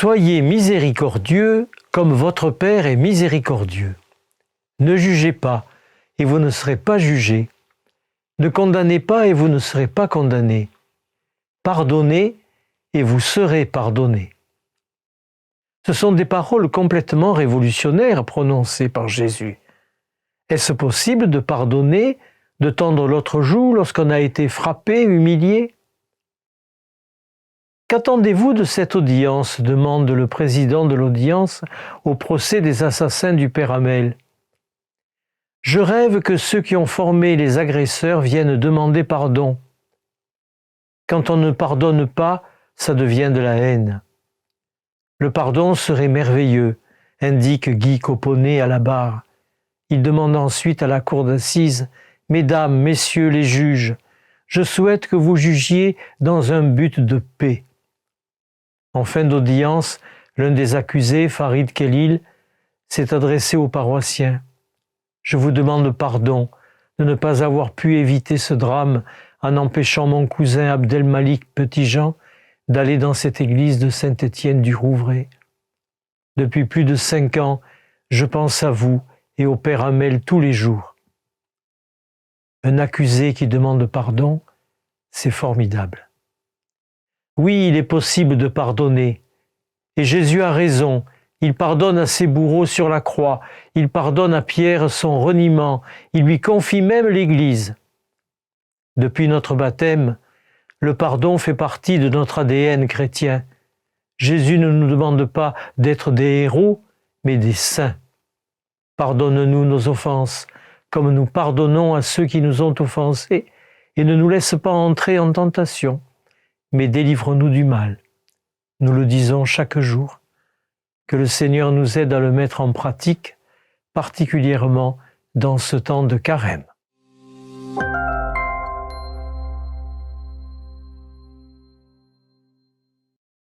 Soyez miséricordieux comme votre Père est miséricordieux. Ne jugez pas, et vous ne serez pas jugés. Ne condamnez pas, et vous ne serez pas condamnés. Pardonnez, et vous serez pardonnés. Ce sont des paroles complètement révolutionnaires prononcées par Jésus. Est-ce possible de pardonner, de tendre l'autre joue lorsqu'on a été frappé, humilié ? Qu'attendez-vous de cette audience ? Demande le président de l'audience au procès des assassins du père Hamel. Je rêve que ceux qui ont formé les agresseurs viennent demander pardon. Quand on ne pardonne pas, ça devient de la haine. Le pardon serait merveilleux, indique Guy Coponnet à la barre. Il demande ensuite à la cour d'assises « Mesdames, messieurs les juges, je souhaite que vous jugiez dans un but de paix. » En fin d'audience, l'un des accusés, Farid Khelil, s'est adressé aux paroissiens. « Je vous demande pardon de ne pas avoir pu éviter ce drame en empêchant mon cousin Abdelmalik Petitjean d'aller dans cette église de Saint-Étienne du Rouvray. Depuis plus de 5 ans, je pense à vous et au père Hamel tous les jours. » Un accusé qui demande pardon, c'est formidable. Oui, il est possible de pardonner. Et Jésus a raison. Il pardonne à ses bourreaux sur la croix. Il pardonne à Pierre son reniement. Il lui confie même l'Église. Depuis notre baptême, le pardon fait partie de notre ADN chrétien. Jésus ne nous demande pas d'être des héros, mais des saints. Pardonne-nous nos offenses, comme nous pardonnons à ceux qui nous ont offensés, et ne nous laisse pas entrer en tentation, mais délivre-nous du mal. Nous le disons chaque jour. Que le Seigneur nous aide à le mettre en pratique, particulièrement dans ce temps de carême.